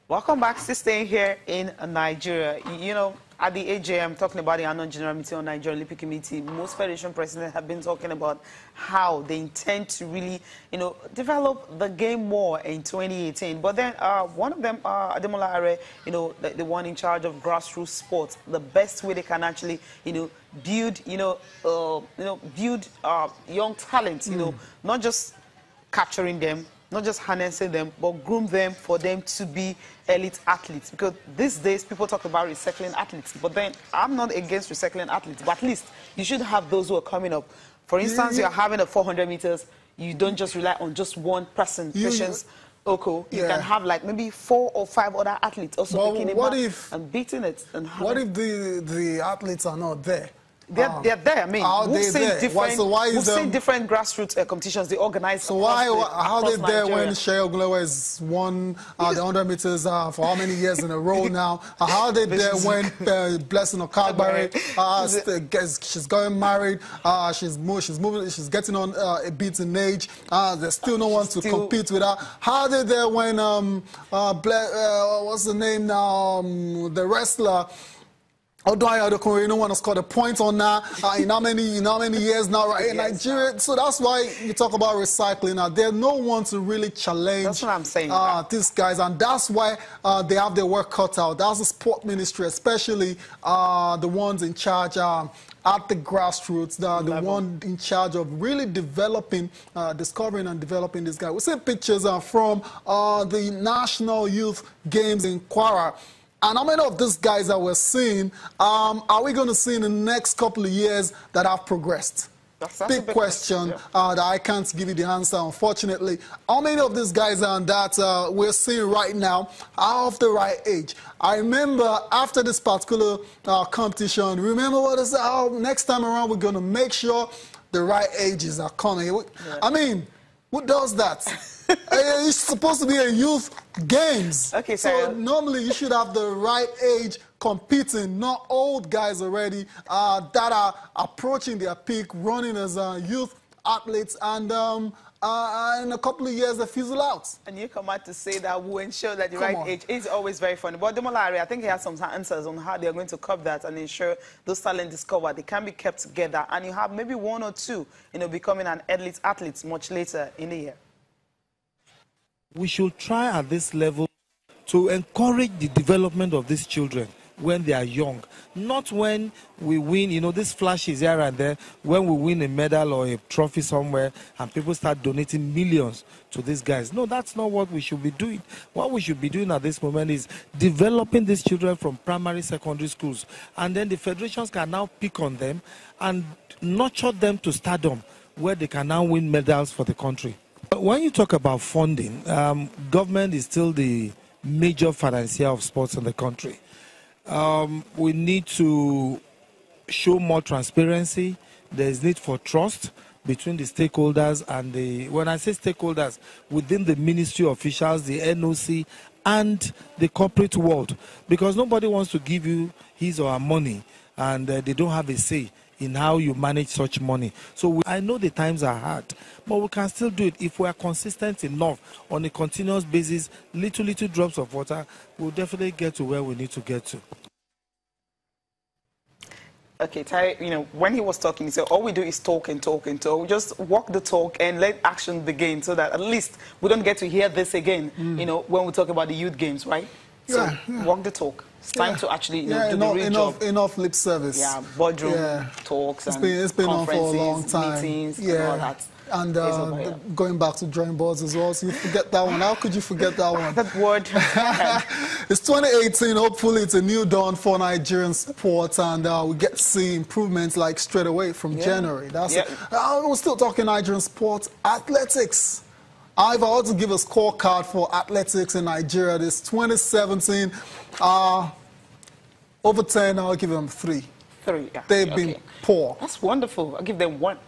Welcome back. Still staying here in Nigeria. You know, at the AGM, talking about the annual general meeting on Nigeria Olympic Committee, most federation presidents have been talking about how they intend to really, develop the game more in 2018. But then one of them, Ademola Are, the one in charge of grassroots sports, the best way they can actually, build, build young talent, not just capturing them, not just harnessing them, but groom them for them to be elite athletes. Because these days, people talk about recycling athletes. But then, I'm not against recycling athletes. But at least, you should have those who are coming up. For instance, you're having a 400 meters. You don't just rely on just one person, Patience Oko. You can have like maybe 4 or 5 other athletes also picking him up and beating it. And what if the athletes are not there? They're there. I mean, we've seen different grassroots competitions they organize. So how are they there when Shea Oglewa has won the 100 meters for how many years in a row now? How are they there when Blessing Okagbare she's going married? She's getting on a bit in age. There's still no one to compete with her. How are they there when what's the name now? The wrestler. Although no one has scored a point on that in how many years now, right? In Nigeria. So that's why you talk about recycling now. There's no one to really challenge. That's what I'm saying. These guys, and that's why they have their work cut out. That's the sport ministry, especially the ones in charge at the grassroots, the one in charge of really developing, discovering and developing this guy. We see pictures from the National Youth Games in Kwara. And how many of these guys that we're seeing are we going to see in the next couple of years that have progressed? That's big question that I can't give you the answer, unfortunately. How many of these guys that we're seeing right now are of the right age? I remember after this particular competition, remember what I said? Oh, next time around, we're going to make sure the right ages are coming. I mean, who does that? It's supposed to be a youth games. Okay, so normally you should have the right age competing, not old guys already that are approaching their peak, running as youth athletes, and in a couple of years they fizzle out. And you come out to say that we'll ensure that the right age is always very funny. But Ademola Are, I think he has some answers on how they're going to curb that and ensure those talents discovered, they can be kept together, and you have maybe 1 or 2, becoming an elite athlete much later in the year. We should try at this level to encourage the development of these children when they are young, not when we win, these flashes here and there, when we win a medal or a trophy somewhere and people start donating millions to these guys. No, that's not what we should be doing. What we should be doing at this moment is developing these children from primary, secondary schools, and then the federations can now pick on them and nurture them to stardom where they can now win medals for the country. When you talk about funding, government is still the major financier of sports in the country. We need to show more transparency. There is need for trust between the stakeholders and when I say stakeholders, within the ministry officials, the NOC, and the corporate world. Because nobody wants to give you his or her money and they don't have a say in how you manage such money. So I know the times are hard, but we can still do it if we are consistent enough on a continuous basis. Little drops of water, we'll definitely get to where we need to get to. Okay, Ty, when he was talking, he said, all we do is talk and talk and talk. We just walk the talk and let action begin so that at least we don't get to hear this again, when we talk about the youth games, right? So walk the talk. It's time to actually do the real job. Enough lip service. Yeah, boardroom talks and it's been on for a long time. Meetings and all that. And going back to drawing boards as well, so you forget that one. How could you forget that one? That word. It's 2018. Hopefully, it's a new dawn for Nigerian sports, and we get to see improvements like straight away from January. That's it. We're still talking Nigerian sports. Athletics. If I were to give a scorecard for athletics in Nigeria this 2017, over 10, I'll give them 3. 3, yeah. They've been poor. That's wonderful. I'll give them 1.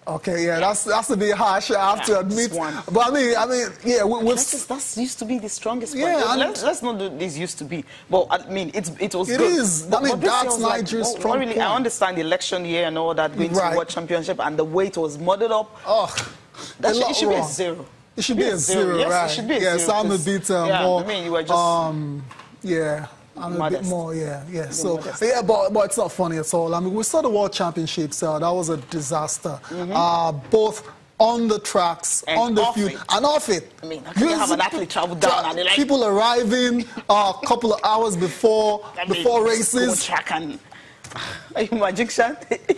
Okay, that's a bit harsh, I have to admit. But I mean, yeah, that used to be the strongest point. Yeah, let's not do this used to be. But I mean, it was good. It is. I mean, that's Nigeria's strong point. I understand the election year and all that, going to World Championship, and the way it was muddled up. Oh, it should be a 0. It should be a zero, yes, right? It should be a yeah, zero. So I'm a bit more. I mean, you were just yeah. I'm modest. a bit more, yeah. So, yeah, but it's not funny at all. I mean, we saw the World Championships. That was a disaster. Both on the tracks, and on the off field, it. and off it. I mean, how can you have an athlete travel down and like people arriving a couple of hours before races? Go track and are you magician? It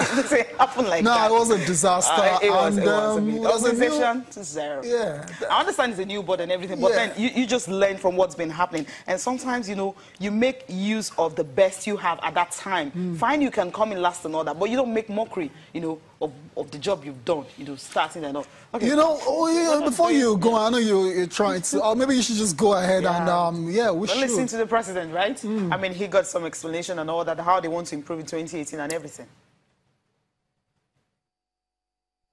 happened like that. No, it was a disaster. It was. I mean, it was organization to zero. Yeah. I understand it's a new board and everything, but then you just learn from what's been happening. And sometimes, you know, you make use of the best you have at that time. Fine, you can come in last and all that, but you don't make mockery, you know, of the job you've done, you know, starting and all. Okay. You know, before you go, I know you're trying to, or maybe you should just go ahead and, we should. Listen to the president, right? I mean, he got some explanation and all that, how they want to improve in 2018 and everything.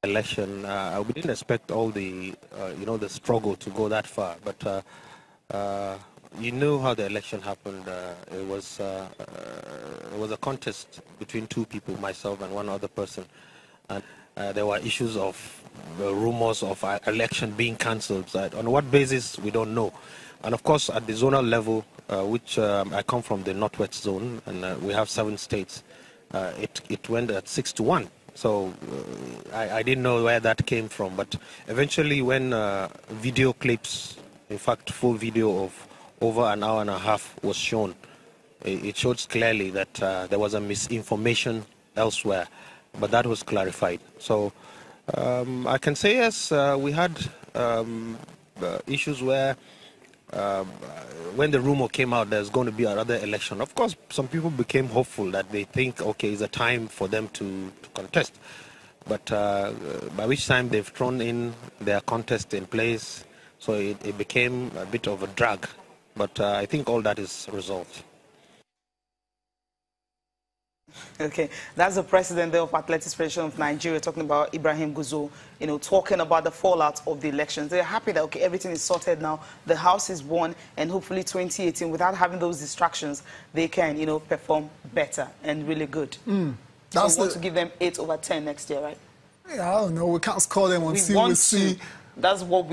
Election, we didn't expect all the, the struggle to go that far, but you know how the election happened. It was a contest between two people, myself and one other person, and there were issues of rumors of election being cancelled. On what basis, we don't know. And of course, at the zonal level, which I come from the Northwest zone, and we have 7 states, it went at 6-1. So I didn't know where that came from. But eventually, when video clips, in fact, full video of over an hour and a half was shown, it shows clearly that there was a misinformation elsewhere, but that was clarified. So I can say yes, we had issues where when the rumor came out there's going to be another election, of course some people became hopeful that they think, okay, it's a time for them to contest. But by which time they've thrown in their contest in place, so it became a bit of a drag. But I think all that is resolved. Okay, that's the president of Athletics Federation of Nigeria talking about Ibrahim Guzo, you know, talking about the fallout of the elections. They're happy that, okay, everything is sorted now, the House is won, and hopefully 2018, without having those distractions, they can, you know, perform better and really good. So we want to give them 8/10 next year, right? Yeah, I don't know. We can't score them until we see. That's what we